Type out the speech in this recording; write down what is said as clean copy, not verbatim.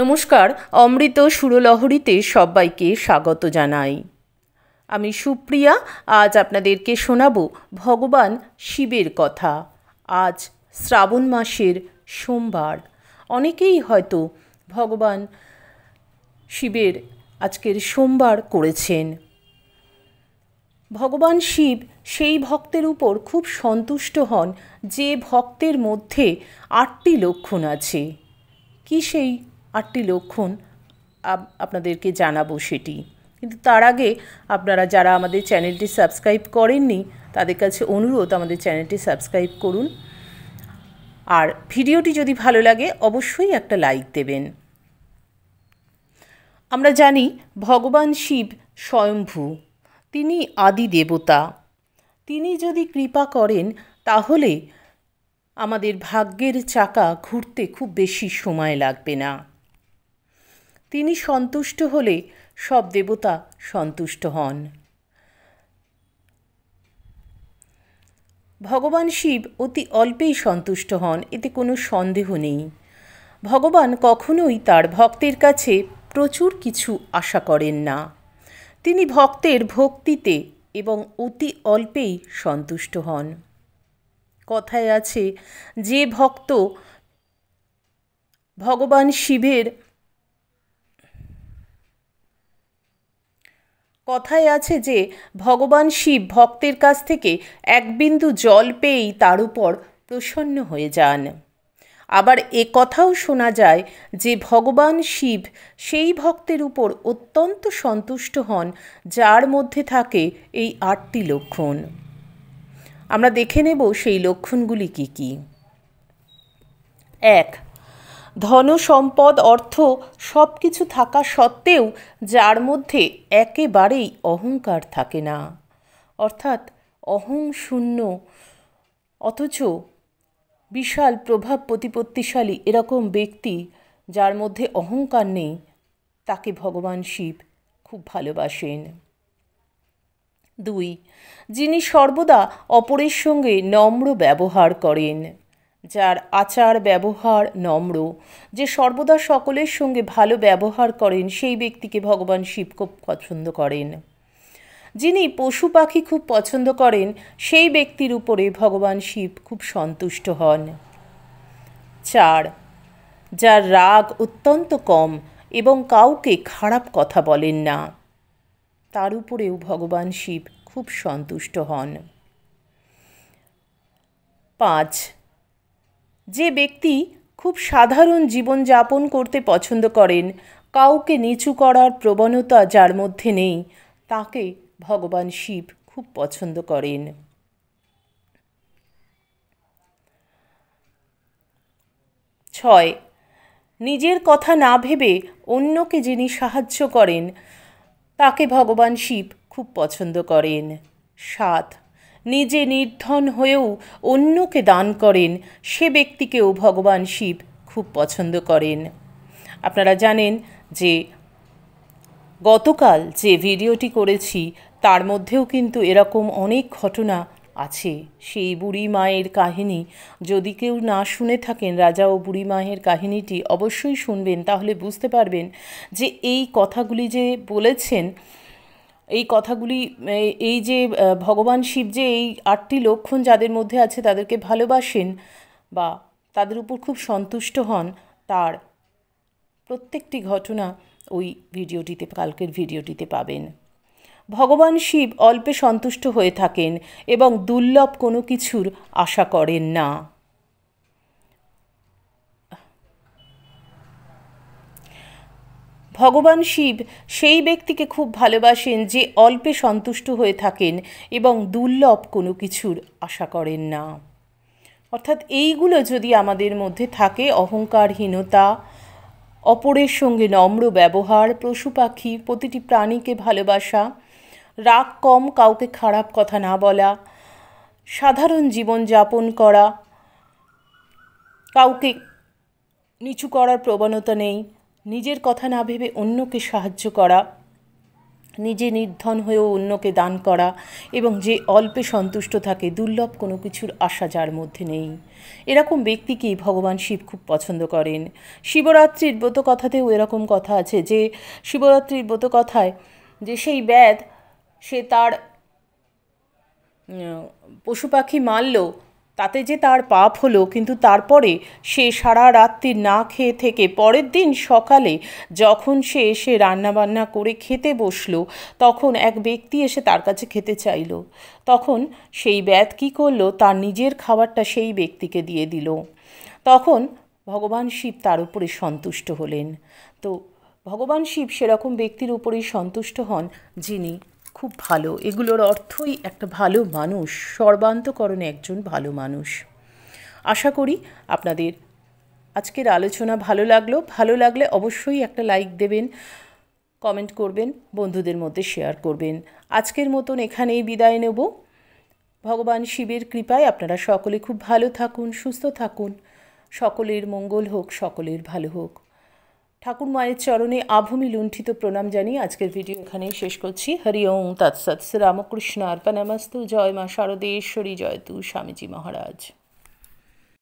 নমস্কার, অমৃত সুরলহরীতে সবাইকে স্বাগত জানাই। আমি সুপ্রিয়া। আজ আপনাদেরকে শোনাবো ভগবান শিবের কথা। আজ শ্রাবণ মাসের সোমবার। অনেকেই হয়তো ভগবান শিবের আজকের সোমবার করেছেন। ভগবান শিব সেই ভক্তের উপর খুব সন্তুষ্ট হন যে ভক্তের মধ্যে ৮টি লক্ষণ আছে। কি সেই ৮টি লক্ষণ আপনাদেরকে জানাবো সেটি। কিন্তু তার আগে আপনারা যারা আমাদের চ্যানেলটি সাবস্ক্রাইব করেননি তাদের কাছে অনুরোধ, আমাদের চ্যানেলটি সাবস্ক্রাইব করুন। আর ভিডিওটি যদি ভালো লাগে অবশ্যই একটা লাইক দেবেন। আমরা জানি ভগবান শিব স্বয়ম্ভু, তিনি আদি দেবতা। তিনি যদি কৃপা করেন তাহলে আমাদের ভাগ্যের চাকা ঘুরতে খুব বেশি সময় লাগবে না। তিনি সন্তুষ্ট হলে সব দেবতা সন্তুষ্ট হন। ভগবান শিব অতি অল্পেই সন্তুষ্ট হন, এতে কোনো সন্দেহ নেই। ভগবান কখনোই তার ভক্তের কাছে প্রচুর কিছু আশা করেন না। তিনি ভক্তের ভক্তিতে এবং অতি অল্পেই সন্তুষ্ট হন। কথায় আছে যে ভক্ত ভগবান শিবের কথায় আছে যে ভগবান শিব ভক্তের কাছ থেকে এক বিন্দু জল পেয়েই তার উপর প্রসন্ন হয়ে যান। আবার এ কথাও শোনা যায় যে ভগবান শিব সেই ভক্তের উপর অত্যন্ত সন্তুষ্ট হন যার মধ্যে থাকে এই ৮টি লক্ষণ। আমরা দেখে নেব সেই লক্ষণগুলি কি কি। ১. ধন সম্পদ অর্থ সব কিছু থাকা সত্ত্বেও যার মধ্যে একেবারেই অহংকার থাকে না, অর্থাৎ অহং শূন্য, অথচ বিশাল প্রভাব প্রতিপত্তিশালী এরকম ব্যক্তি যার মধ্যে অহংকার নেই, তাকে ভগবান শিব খুব ভালোবাসেন। ২. যিনি সর্বদা অপরের সঙ্গে নম্র ব্যবহার করেন, যার আচার ব্যবহার নম্র, যে সর্বদা সকলের সঙ্গে ভালো ব্যবহার করেন, সেই ব্যক্তিকে ভগবান শিব খুব পছন্দ করেন। যিনি পশু পাখি খুব পছন্দ করেন, সেই ব্যক্তির উপরে ভগবান শিব খুব সন্তুষ্ট হন। ৪. যার রাগ অত্যন্ত কম এবং কাউকে খারাপ কথা বলেন না, তার উপরেও ভগবান শিব খুব সন্তুষ্ট হন। ৫. যে ব্যক্তি খুব সাধারণ জীবনযাপন করতে পছন্দ করেন, কাউকে নিচু করার প্রবণতা যার মধ্যে নেই, তাকে ভগবান শিব খুব পছন্দ করেন। ৬. নিজের কথা না ভেবে অন্যকে যিনি সাহায্য করেন, তাকে ভগবান শিব খুব পছন্দ করেন। ৭. নিজে নির্ধন হয়েও অন্যকে দান করেন, সে ব্যক্তিকেও ভগবান শিব খুব পছন্দ করেন। আপনারা জানেন যে গতকাল যে ভিডিওটি করেছি তার মধ্যেও কিন্তু এরকম অনেক ঘটনা আছে। সেই বুড়ি মায়ের কাহিনী যদি কেউ না শুনে থাকেন, রাজা ও বুড়ি মায়ের কাহিনীটি অবশ্যই শুনবেন, তাহলে বুঝতে পারবেন যে এই কথাগুলি যে বলেছেন, এই কথাগুলি, এই যে ভগবান শিব যে এই ৮টি লক্ষণ যাদের মধ্যে আছে তাদেরকে ভালোবাসেন বা তাদের উপর খুব সন্তুষ্ট হন, তার প্রত্যেকটি ঘটনা ওই ভিডিওটিতে, কালকের ভিডিওটিতে পাবেন। ভগবান শিব অল্পে সন্তুষ্ট হয়ে থাকেন এবং দুর্লভ কোনো কিছুর আশা করেন না। ভগবান শিব সেই ব্যক্তিকে খুব ভালোবাসেন যে অল্পে সন্তুষ্ট হয়ে থাকেন এবং দুর্লভ কোনো কিছুর আশা করেন না। অর্থাৎ এইগুলো যদি আমাদের মধ্যে থাকে, অহংকারহীনতা, অপরের সঙ্গে নম্র ব্যবহার, পশু পাখি প্রতিটি প্রাণীকে ভালোবাসা, রাগ কম, কাউকে খারাপ কথা না বলা, সাধারণ জীবনযাপন করা, কাউকে নিচু করার প্রবণতা নেই, নিজের কথা না ভেবে অন্যকে সাহায্য করা, নিজে নির্ধন হয়েও অন্যকে দান করা এবং যে অল্পে সন্তুষ্ট থাকে, দুর্লভ কোনো কিছুর আশা যার মধ্যে নেই, এরকম ব্যক্তিকেই ভগবান শিব খুব পছন্দ করেন। শিবরাত্রির ব্রতকথাতেও এরকম কথা আছে যে শিবরাত্রির ব্রতকথায় যে সেই ব্যাধ সে তার পশু পাখি মারল, তাতে যে তার পাপ হলো, কিন্তু তারপরে সে সারা রাত্রি না খেয়ে থেকে পরের দিন সকালে যখন সে এসে রান্নাবান্না করে খেতে বসলো, তখন এক ব্যক্তি এসে তার কাছে খেতে চাইল। তখন সেই ব্যাধ কী করলো, তার নিজের খাবারটা সেই ব্যক্তিকে দিয়ে দিল। তখন ভগবান শিব তার উপরে সন্তুষ্ট হলেন। তো ভগবান শিব সেরকম ব্যক্তির উপরেই সন্তুষ্ট হন যিনি খুব ভালো। এগুলোর অর্থই একটা ভালো মানুষ, সর্বান্তকরণে একজন ভালো মানুষ। আশা করি আপনাদের আজকের আলোচনা ভালো লাগলো। ভালো লাগলে অবশ্যই একটা লাইক দেবেন, কমেন্ট করবেন, বন্ধুদের মধ্যে শেয়ার করবেন। আজকের মতন এখানেই বিদায় নেব। ভগবান শিবের কৃপায় আপনারা সকলে খুব ভালো থাকুন, সুস্থ থাকুন, সকলের মঙ্গল হোক, সকলের ভালো হোক। ঠাকুর মায়ের চরণে আভূমি লুণ্ঠিত প্রণাম জানিয়ে আজকের ভিডিও এখানেই শেষ করছি। হরি ওম তৎসৎ। রামকৃষ্ণ অর্পণমস্তু। জয় মা শারদেশ্বরী, জয় তু স্বামীজি মহারাজ।